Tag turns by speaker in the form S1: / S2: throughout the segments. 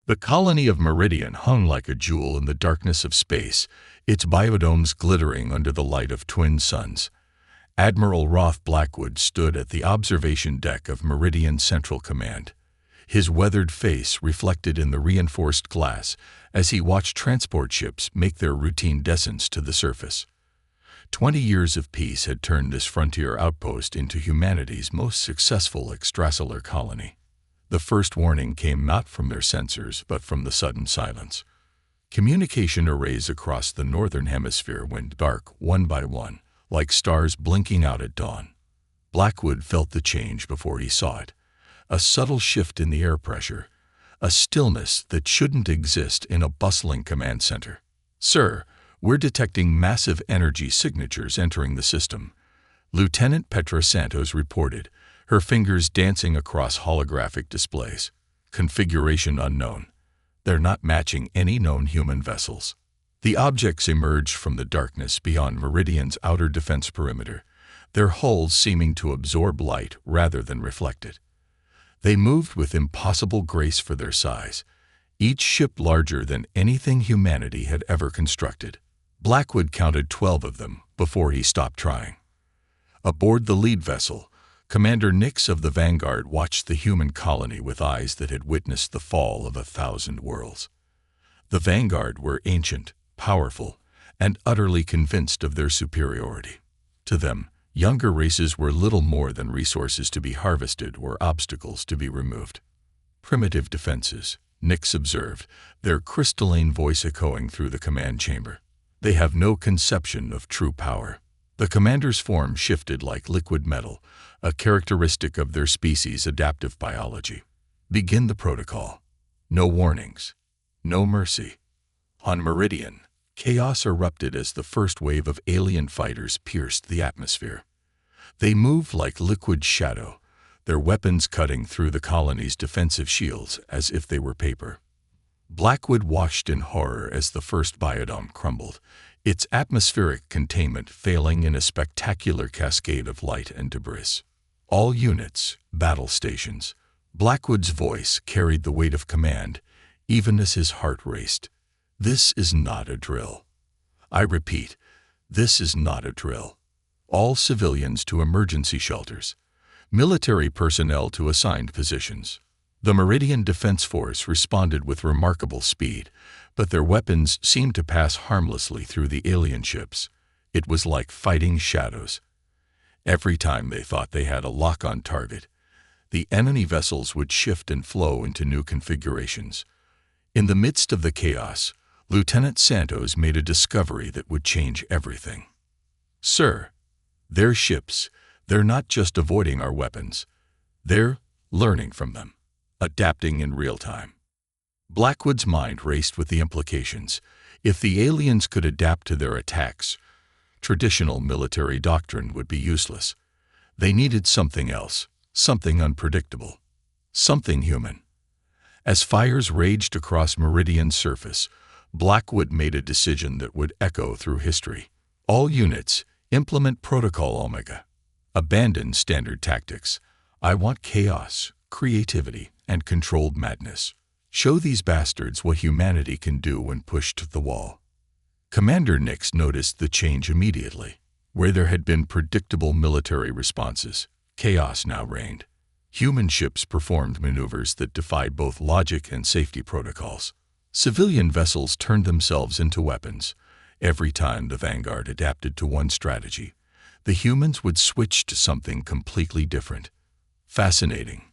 S1: The colony of Meridian hung like a jewel in the darkness of space, its biodomes glittering under the light of twin suns. Admiral Roth Blackwood stood at the observation deck of Meridian Central Command, his weathered face reflected in the reinforced glass as he watched transport ships make their routine descents to the surface. 20 years of peace had turned this frontier outpost into humanity's most successful extrasolar colony. The first warning came not from their sensors, but from the sudden silence. Communication arrays across the northern hemisphere went dark one by one, like stars blinking out at dawn. Blackwood felt the change before he saw it. A subtle shift in the air pressure, a stillness that shouldn't exist in a bustling command center. "Sir, we're detecting massive energy signatures entering the system," Lieutenant Petra Santos reported, her fingers dancing across holographic displays. "Configuration unknown. They're not matching any known human vessels." The objects emerged from the darkness beyond Meridian's outer defense perimeter, their hulls seeming to absorb light rather than reflect it. They moved with impossible grace for their size, each ship larger than anything humanity had ever constructed. Blackwood counted 12 of them before he stopped trying. Aboard the lead vessel, Commander Nix of the Vanguard watched the human colony with eyes that had witnessed the fall of 1,000 worlds. The Vanguard were ancient, powerful, and utterly convinced of their superiority. To them, younger races were little more than resources to be harvested or obstacles to be removed. "Primitive defenses," Nix observed, their crystalline voice echoing through the command chamber. "They have no conception of true power." The commander's form shifted like liquid metal, a characteristic of their species' adaptive biology. "Begin the protocol. No warnings. No mercy." On Meridian, chaos erupted as the first wave of alien fighters pierced the atmosphere. They moved like liquid shadow, their weapons cutting through the colony's defensive shields as if they were paper. Blackwood watched in horror as the first biodome crumbled, its atmospheric containment failing in a spectacular cascade of light and debris. "All units, battle stations." Blackwood's voice carried the weight of command, even as his heart raced. "This is not a drill. I repeat, this is not a drill. All civilians to emergency shelters. Military personnel to assigned positions." The Meridian Defense Force responded with remarkable speed, but their weapons seemed to pass harmlessly through the alien ships. It was like fighting shadows. Every time they thought they had a lock on target, the enemy vessels would shift and flow into new configurations. In the midst of the chaos, Lieutenant Santos made a discovery that would change everything. "Sir, their ships, they're not just avoiding our weapons. They're learning from them, adapting in real time." Blackwood's mind raced with the implications. If the aliens could adapt to their attacks, traditional military doctrine would be useless. They needed something else, something unpredictable, something human. As fires raged across Meridian's surface, Blackwood made a decision that would echo through history. "All units, implement Protocol Omega. Abandon standard tactics. I want chaos, creativity, and controlled madness. Show these bastards what humanity can do when pushed to the wall." Commander Nix noticed the change immediately. Where there had been predictable military responses, chaos now reigned. Human ships performed maneuvers that defied both logic and safety protocols. Civilian vessels turned themselves into weapons. Every time the Vanguard adapted to one strategy, the humans would switch to something completely different. "Fascinating,"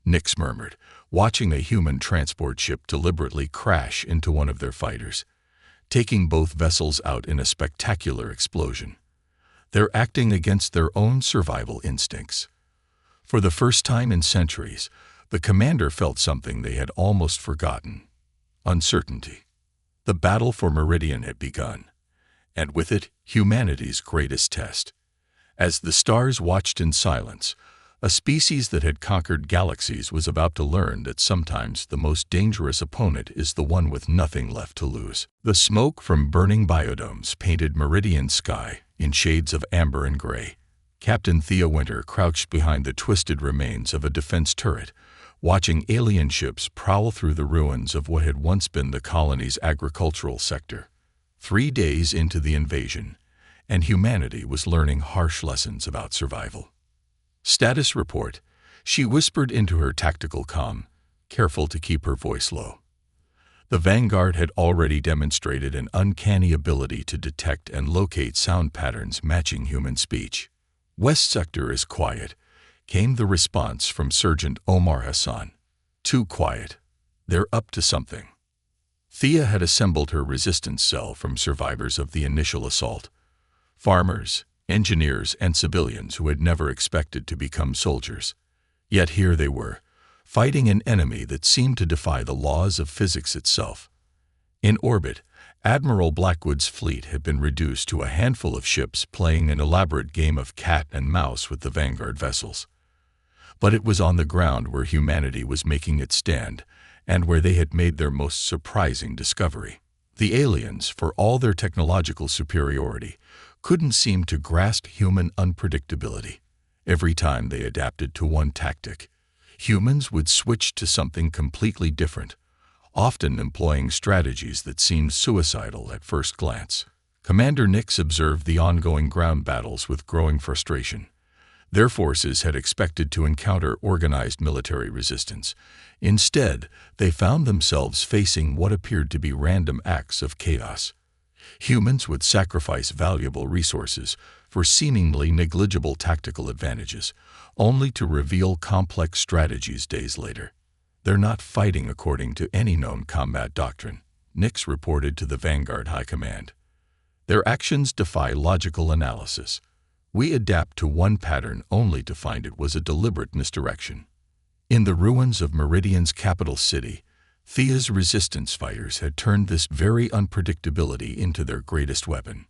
S1: Nix murmured, watching a human transport ship deliberately crash into one of their fighters, taking both vessels out in a spectacular explosion. "They're acting against their own survival instincts." For the first time in centuries, the commander felt something they had almost forgotten: uncertainty. The battle for Meridian had begun, and with it, humanity's greatest test. As the stars watched in silence, a species that had conquered galaxies was about to learn that sometimes the most dangerous opponent is the one with nothing left to lose. The smoke from burning biodomes painted Meridian's sky in shades of amber and gray. Captain Thea Winter crouched behind the twisted remains of a defense turret, watching alien ships prowl through the ruins of what had once been the colony's agricultural sector. 3 days into the invasion, and humanity was learning harsh lessons about survival. "Status report," she whispered into her tactical comm, careful to keep her voice low. The Vanguard had already demonstrated an uncanny ability to detect and locate sound patterns matching human speech. "West sector is quiet," came the response from Sergeant Omar Hassan. "Too quiet. They're up to something." Thea had assembled her resistance cell from survivors of the initial assault. Farmers, engineers, and civilians who had never expected to become soldiers. Yet here they were, fighting an enemy that seemed to defy the laws of physics itself. In orbit, Admiral Blackwood's fleet had been reduced to a handful of ships playing an elaborate game of cat and mouse with the Vanguard vessels. But it was on the ground where humanity was making its stand, and where they had made their most surprising discovery. The aliens, for all their technological superiority, couldn't seem to grasp human unpredictability. Every time they adapted to one tactic, humans would switch to something completely different, often employing strategies that seemed suicidal at first glance. Commander Nix observed the ongoing ground battles with growing frustration. Their forces had expected to encounter organized military resistance. Instead, they found themselves facing what appeared to be random acts of chaos. Humans would sacrifice valuable resources for seemingly negligible tactical advantages, only to reveal complex strategies days later. "They're not fighting according to any known combat doctrine," Nix reported to the Vanguard High Command. "Their actions defy logical analysis. We adapt to one pattern only to find it was a deliberate misdirection." In the ruins of Meridian's capital city, Thea's resistance fighters had turned this very unpredictability into their greatest weapon.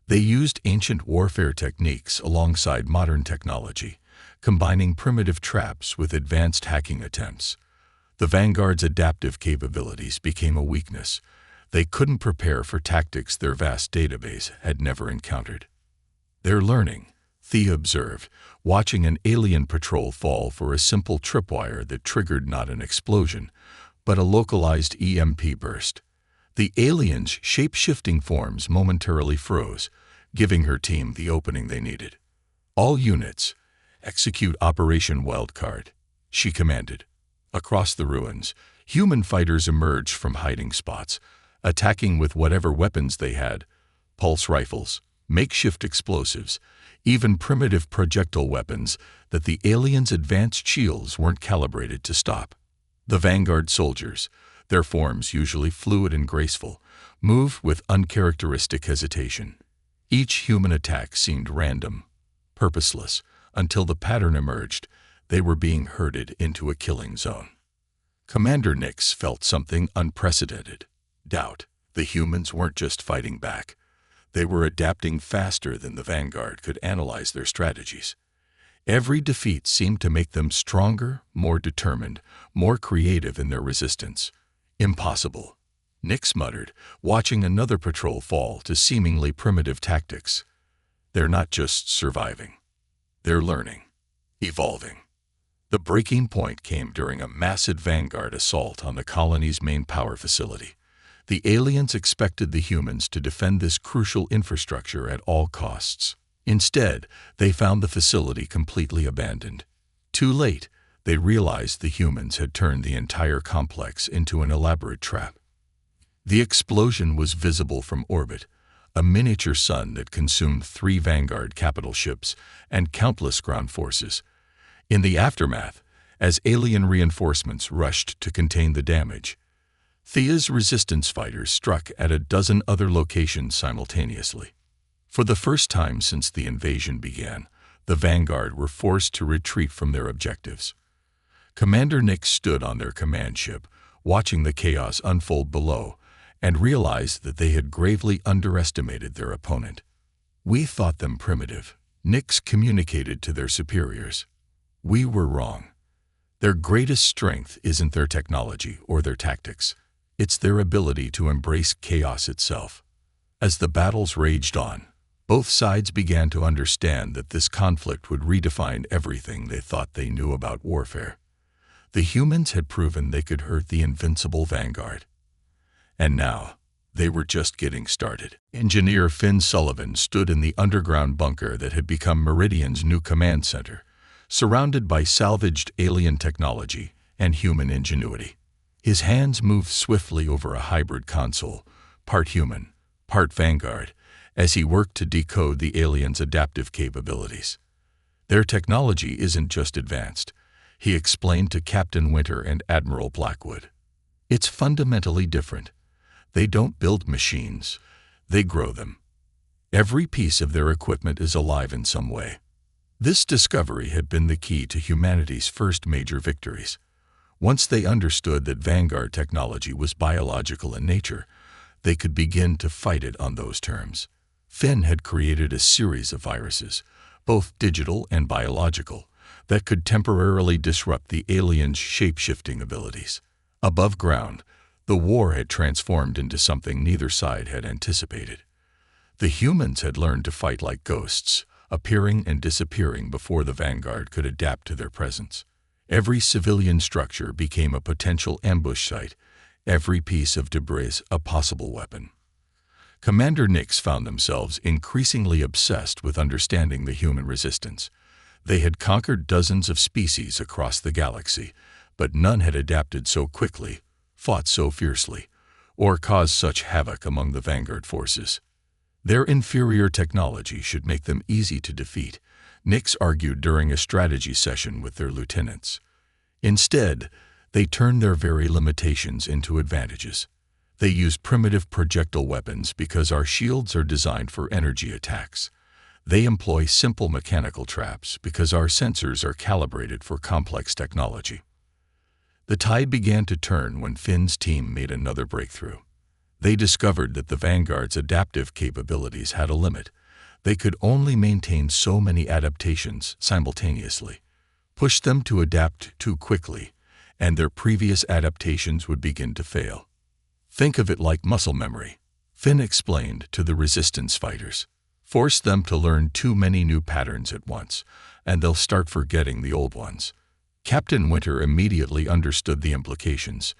S1: They used ancient warfare techniques alongside modern technology, combining primitive traps with advanced hacking attempts. The Vanguard's adaptive capabilities became a weakness. They couldn't prepare for tactics their vast database had never encountered. "They're learning," Thea observed, watching an alien patrol fall for a simple tripwire that triggered not an explosion, but a localized EMP burst. The aliens' shape-shifting forms momentarily froze, giving her team the opening they needed. "All units, execute Operation Wildcard," she commanded. Across the ruins, human fighters emerged from hiding spots, attacking with whatever weapons they had: pulse rifles, makeshift explosives, even primitive projectile weapons that the aliens' advanced shields weren't calibrated to stop. The Vanguard soldiers, their forms usually fluid and graceful, moved with uncharacteristic hesitation. Each human attack seemed random, purposeless, until the pattern emerged. They were being herded into a killing zone. Commander Nix felt something unprecedented: doubt. The humans weren't just fighting back. They were adapting faster than the Vanguard could analyze their strategies. Every defeat seemed to make them stronger, more determined, more creative in their resistance. "Impossible," Nix muttered, watching another patrol fall to seemingly primitive tactics. "They're not just surviving. They're learning, evolving." The breaking point came during a massive Vanguard assault on the colony's main power facility. The aliens expected the humans to defend this crucial infrastructure at all costs. Instead, they found the facility completely abandoned. Too late, they realized the humans had turned the entire complex into an elaborate trap. The explosion was visible from orbit, a miniature sun that consumed 3 Vanguard capital ships and countless ground forces. In the aftermath, as alien reinforcements rushed to contain the damage, Thea's resistance fighters struck at a dozen other locations simultaneously. For the first time since the invasion began, the Vanguard were forced to retreat from their objectives. Commander Nix stood on their command ship, watching the chaos unfold below, and realized that they had gravely underestimated their opponent. "We thought them primitive," Nix communicated to their superiors. "We were wrong. Their greatest strength isn't their technology or their tactics. It's their ability to embrace chaos itself." As the battles raged on, both sides began to understand that this conflict would redefine everything they thought they knew about warfare. The humans had proven they could hurt the invincible vanguard. And now, they were just getting started. Engineer Finn Sullivan stood in the underground bunker that had become Meridian's new command center, surrounded by salvaged alien technology and human ingenuity. His hands moved swiftly over a hybrid console, part human, part vanguard, as he worked to decode the aliens' adaptive capabilities. Their technology isn't just advanced, he explained to Captain Winter and Admiral Blackwood. It's fundamentally different. They don't build machines, they grow them. Every piece of their equipment is alive in some way. This discovery had been the key to humanity's first major victories. Once they understood that Vanguard technology was biological in nature, they could begin to fight it on those terms. Finn had created a series of viruses, both digital and biological, that could temporarily disrupt the aliens' shape-shifting abilities. Above ground, the war had transformed into something neither side had anticipated. The humans had learned to fight like ghosts, appearing and disappearing before the vanguard could adapt to their presence. Every civilian structure became a potential ambush site, every piece of debris a possible weapon. Commander Nix found themselves increasingly obsessed with understanding the human resistance. They had conquered dozens of species across the galaxy, but none had adapted so quickly, fought so fiercely, or caused such havoc among the vanguard forces. Their inferior technology should make them easy to defeat, Nix argued during a strategy session with their lieutenants. Instead, they turned their very limitations into advantages. They use primitive projectile weapons because our shields are designed for energy attacks. They employ simple mechanical traps because our sensors are calibrated for complex technology. The tide began to turn when Finn's team made another breakthrough. They discovered that the Vanguard's adaptive capabilities had a limit. They could only maintain so many adaptations simultaneously. Push them to adapt too quickly, and their previous adaptations would begin to fail. Think of it like muscle memory, Finn explained to the resistance fighters. Force them to learn too many new patterns at once, and they'll start forgetting the old ones. Captain Winter immediately understood the implications.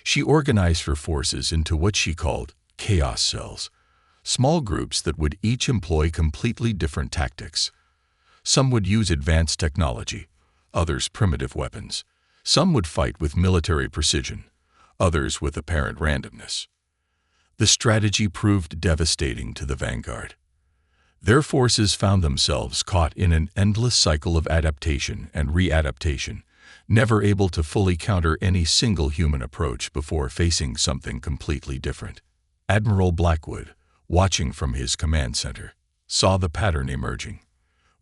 S1: She organized her forces into what she called chaos cells, small groups that would each employ completely different tactics. Some would use advanced technology, others primitive weapons. Some would fight with military precision, others with apparent randomness. The strategy proved devastating to the vanguard. Their forces found themselves caught in an endless cycle of adaptation and readaptation, never able to fully counter any single human approach before facing something completely different. Admiral Blackwood, watching from his command center, saw the pattern emerging.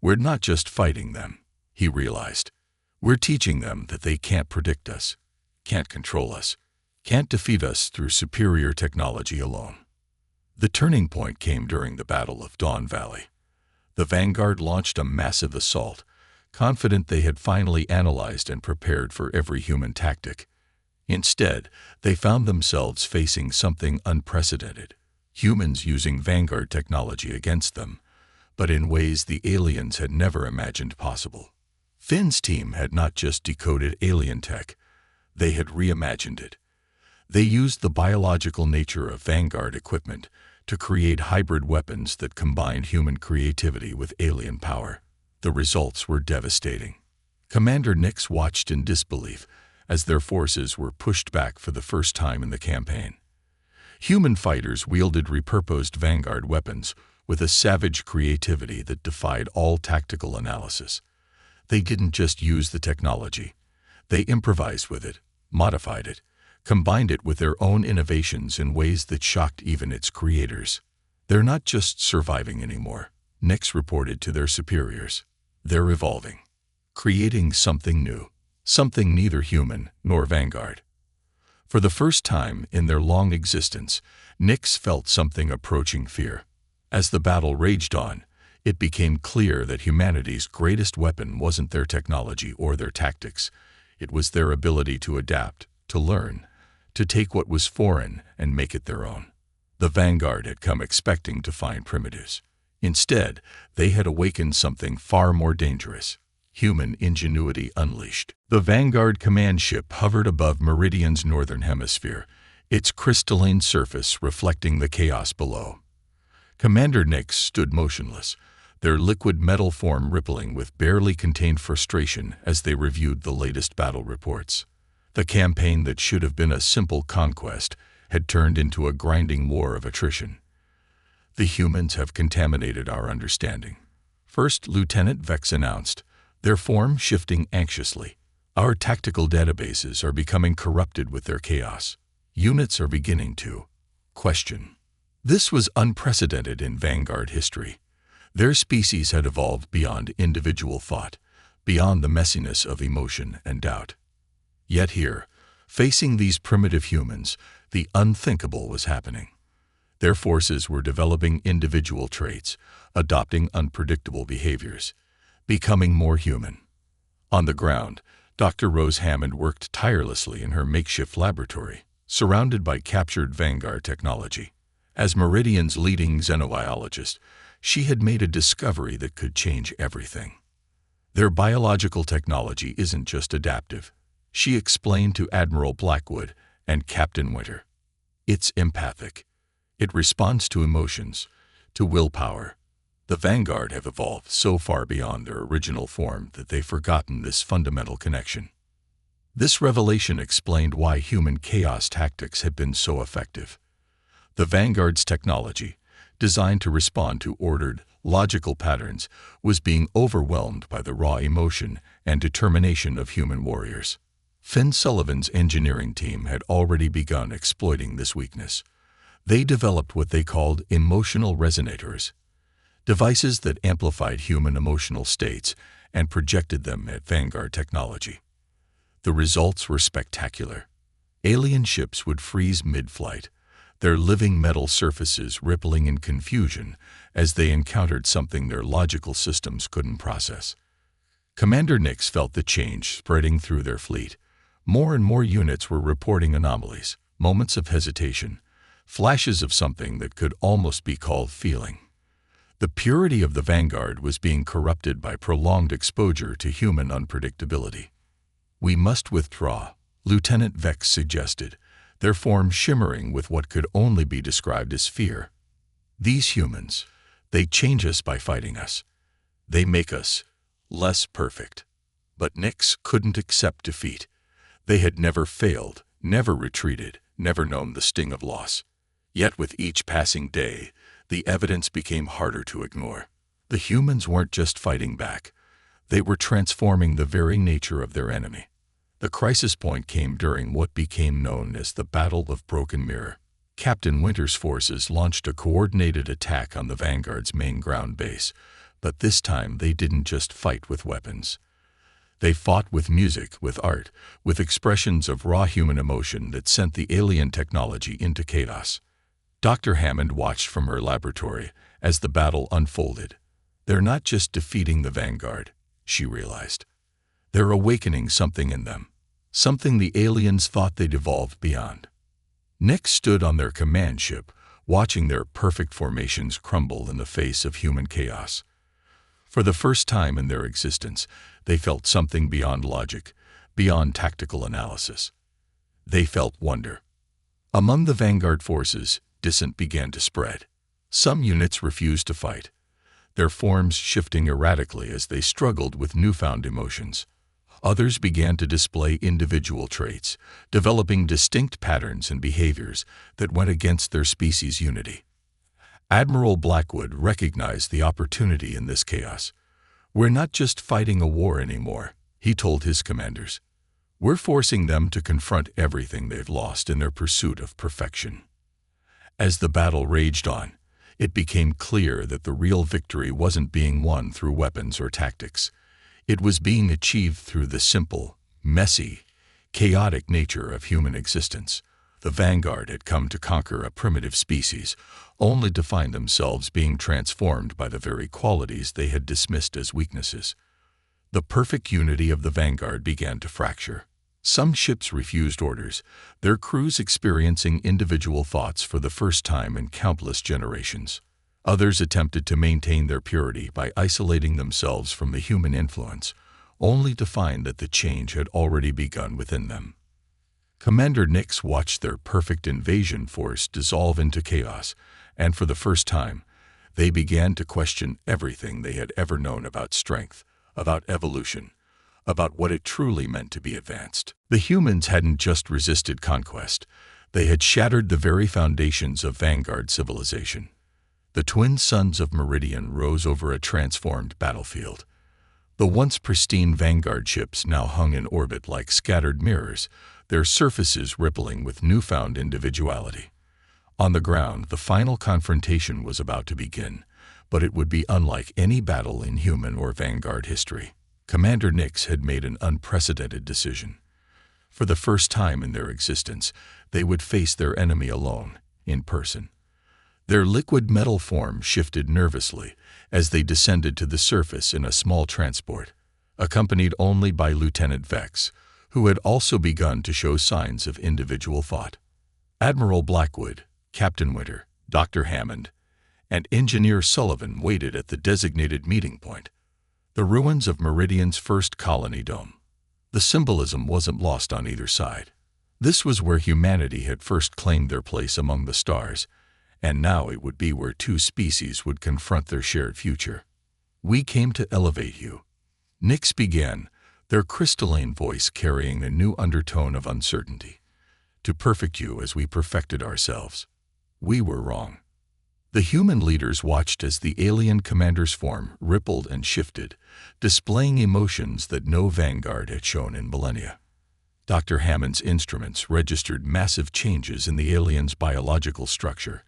S1: We're not just fighting them, he realized. We're teaching them that they can't predict us, can't control us, can't defeat us through superior technology alone. The turning point came during the Battle of Dawn Valley. The vanguard launched a massive assault, confident they had finally analyzed and prepared for every human tactic. Instead, they found themselves facing something unprecedented, humans using vanguard technology against them, but in ways the aliens had never imagined possible. Finn's team had not just decoded alien tech, they had reimagined it. They used the biological nature of vanguard equipment to create hybrid weapons that combined human creativity with alien power. The results were devastating. Commander Nix watched in disbelief as their forces were pushed back for the first time in the campaign. Human fighters wielded repurposed vanguard weapons with a savage creativity that defied all tactical analysis. They didn't just use the technology. They improvised with it, modified it, combined it with their own innovations in ways that shocked even its creators. They're not just surviving anymore, Nix reported to their superiors. They're evolving, creating something new, something neither human nor vanguard. For the first time in their long existence, Nix felt something approaching fear. As the battle raged on, it became clear that humanity's greatest weapon wasn't their technology or their tactics. It was their ability to adapt, to learn, to take what was foreign and make it their own. The vanguard had come expecting to find primitives. Instead, they had awakened something far more dangerous, human ingenuity unleashed. The Vanguard command ship hovered above Meridian's northern hemisphere, its crystalline surface reflecting the chaos below. Commander Nix stood motionless, their liquid metal form rippling with barely contained frustration as they reviewed the latest battle reports. The campaign that should have been a simple conquest had turned into a grinding war of attrition. The humans have contaminated our understanding, First Lieutenant Vex announced, their form shifting anxiously. Our tactical databases are becoming corrupted with their chaos. Units are beginning to question. This was unprecedented in Vanguard history. Their species had evolved beyond individual thought, beyond the messiness of emotion and doubt. Yet here, facing these primitive humans, the unthinkable was happening. Their forces were developing individual traits, adopting unpredictable behaviors, becoming more human. On the ground, Dr. Rose Hammond worked tirelessly in her makeshift laboratory, surrounded by captured Vanguard technology. As Meridian's leading xenobiologist, she had made a discovery that could change everything. Their biological technology isn't just adaptive, she explained to Admiral Blackwood and Captain Winter. It's empathic. It responds to emotions, to willpower. The Vanguard have evolved so far beyond their original form that they've forgotten this fundamental connection. This revelation explained why human chaos tactics had been so effective. The Vanguard's technology, designed to respond to ordered, logical patterns, was being overwhelmed by the raw emotion and determination of human warriors. Finn Sullivan's engineering team had already begun exploiting this weakness. They developed what they called emotional resonators, devices that amplified human emotional states and projected them at Vanguard technology. The results were spectacular. Alien ships would freeze mid-flight, their living metal surfaces rippling in confusion as they encountered something their logical systems couldn't process. Commander Nix felt the change spreading through their fleet. More and more units were reporting anomalies, moments of hesitation, flashes of something that could almost be called feeling. The purity of the Vanguard was being corrupted by prolonged exposure to human unpredictability. "We must withdraw," Lieutenant Vex suggested, their form shimmering with what could only be described as fear. "These humans, they change us by fighting us. They make us less perfect." But Nix couldn't accept defeat. They had never failed, never retreated, never known the sting of loss. Yet with each passing day, the evidence became harder to ignore. The humans weren't just fighting back. They were transforming the very nature of their enemy. The crisis point came during what became known as the Battle of Broken Mirror. Captain Winter's forces launched a coordinated attack on the Vanguard's main ground base, but this time they didn't just fight with weapons. They fought with music, with art, with expressions of raw human emotion that sent the alien technology into chaos. Dr. Hammond watched from her laboratory as the battle unfolded. They're not just defeating the Vanguard, she realized. They're awakening something in them, something the aliens thought they'd evolved beyond. Nix stood on their command ship, watching their perfect formations crumble in the face of human chaos. For the first time in their existence, they felt something beyond logic, beyond tactical analysis. They felt wonder. Among the Vanguard forces, dissent began to spread. Some units refused to fight, their forms shifting erratically as they struggled with newfound emotions. Others began to display individual traits, developing distinct patterns and behaviors that went against their species' unity. Admiral Blackwood recognized the opportunity in this chaos. "We're not just fighting a war anymore," he told his commanders. "We're forcing them to confront everything they've lost in their pursuit of perfection." As the battle raged on, it became clear that the real victory wasn't being won through weapons or tactics. It was being achieved through the simple, messy, chaotic nature of human existence. The Vanguard had come to conquer a primitive species, only to find themselves being transformed by the very qualities they had dismissed as weaknesses. The perfect unity of the Vanguard began to fracture. Some ships refused orders, their crews experiencing individual thoughts for the first time in countless generations. Others attempted to maintain their purity by isolating themselves from the human influence, only to find that the change had already begun within them. Commander Nix watched their perfect invasion force dissolve into chaos, and for the first time, they began to question everything they had ever known about strength, about evolution, about what it truly meant to be advanced. The humans hadn't just resisted conquest, they had shattered the very foundations of Vanguard civilization. The twin suns of Meridian rose over a transformed battlefield. The once pristine Vanguard ships now hung in orbit like scattered mirrors, their surfaces rippling with newfound individuality. On the ground, the final confrontation was about to begin, but it would be unlike any battle in human or Vanguard history. Commander Nix had made an unprecedented decision. For the first time in their existence, they would face their enemy alone, in person. Their liquid metal form shifted nervously as they descended to the surface in a small transport, accompanied only by Lieutenant Vex, who had also begun to show signs of individual thought. Admiral Blackwood, Captain Winter, Dr. Hammond, and Engineer Sullivan waited at the designated meeting point, the ruins of Meridian's first colony dome. The symbolism wasn't lost on either side. This was where humanity had first claimed their place among the stars, and now it would be where two species would confront their shared future. "We came to elevate you," Nix began, their crystalline voice carrying a new undertone of uncertainty. "To perfect you as we perfected ourselves. We were wrong." The human leaders watched as the alien commander's form rippled and shifted, displaying emotions that no Vanguard had shown in millennia. Dr. Hammond's instruments registered massive changes in the alien's biological structure.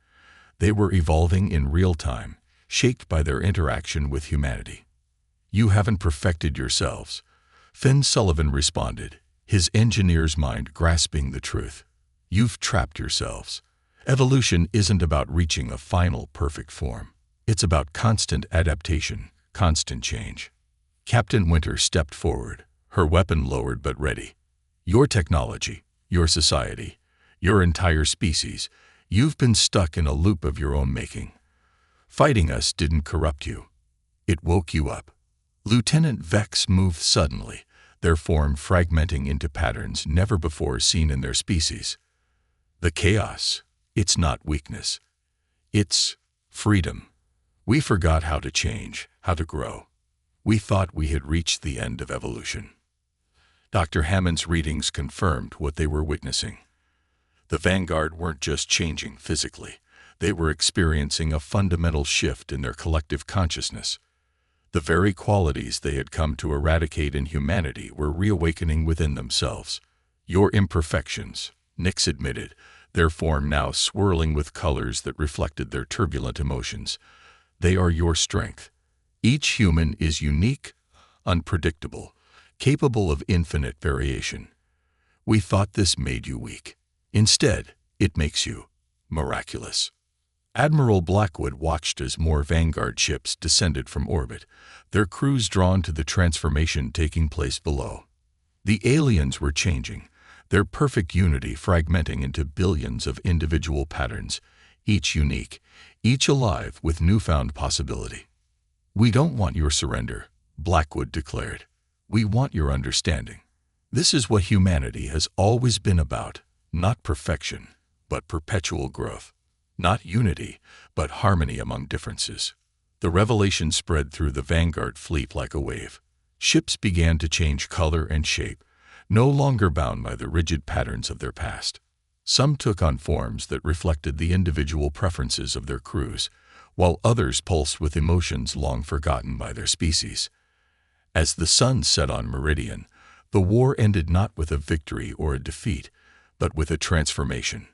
S1: They were evolving in real time, shaped by their interaction with humanity. "You haven't perfected yourselves," Finn Sullivan responded, his engineer's mind grasping the truth. "You've trapped yourselves. Evolution isn't about reaching a final perfect form. It's about constant adaptation, constant change." Captain Winter stepped forward, her weapon lowered but ready. "Your technology, your society, your entire species, you've been stuck in a loop of your own making. Fighting us didn't corrupt you. It woke you up." Lieutenant Vex moved suddenly, their form fragmenting into patterns never before seen in their species. "The chaos. It's not weakness. It's freedom. We forgot how to change, how to grow. We thought we had reached the end of evolution." Dr. Hammond's readings confirmed what they were witnessing. The Vanguard weren't just changing physically. They were experiencing a fundamental shift in their collective consciousness. The very qualities they had come to eradicate in humanity were reawakening within themselves. "Your imperfections," Nix admitted, their form now swirling with colors that reflected their turbulent emotions. "They are your strength. Each human is unique, unpredictable, capable of infinite variation. We thought this made you weak. Instead, it makes you miraculous." Admiral Blackwood watched as more Vanguard ships descended from orbit, their crews drawn to the transformation taking place below. The aliens were changing, their perfect unity fragmenting into billions of individual patterns, each unique, each alive with newfound possibility. "We don't want your surrender," Blackwood declared. "We want your understanding. This is what humanity has always been about, not perfection, but perpetual growth. Not unity, but harmony among differences." The revelation spread through the Vanguard fleet like a wave. Ships began to change color and shape, no longer bound by the rigid patterns of their past. Some took on forms that reflected the individual preferences of their crews, while others pulsed with emotions long forgotten by their species. As the sun set on Meridian, the war ended not with a victory or a defeat, but with a transformation.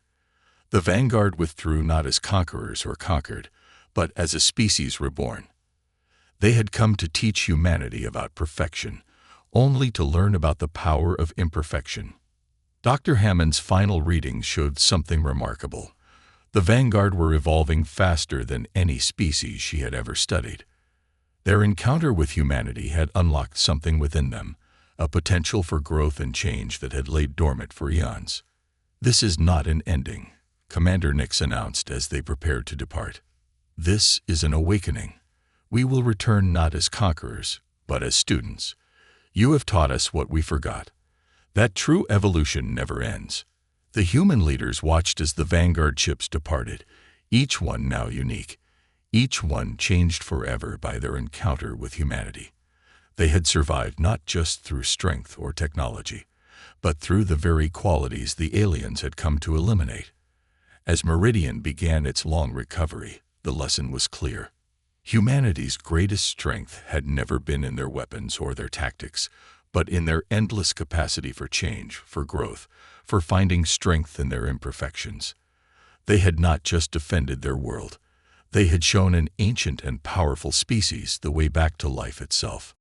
S1: The Vanguard withdrew not as conquerors or conquered, but as a species reborn. They had come to teach humanity about perfection, only to learn about the power of imperfection. Dr. Hammond's final readings showed something remarkable. The Vanguard were evolving faster than any species she had ever studied. Their encounter with humanity had unlocked something within them, a potential for growth and change that had laid dormant for eons. "This is not an ending," Commander Nix announced as they prepared to depart. "This is an awakening. We will return not as conquerors, but as students. You have taught us what we forgot, that true evolution never ends. The human leaders watched as the vanguard ships departed, each one now unique, each one changed forever by their encounter with humanity. They had survived not just through strength or technology, but through the very qualities the aliens had come to eliminate. As Meridian began its long recovery, the lesson was clear. Humanity's greatest strength had never been in their weapons or their tactics, but in their endless capacity for change, for growth, for finding strength in their imperfections. They had not just defended their world. They had shown an ancient and powerful species the way back to life itself.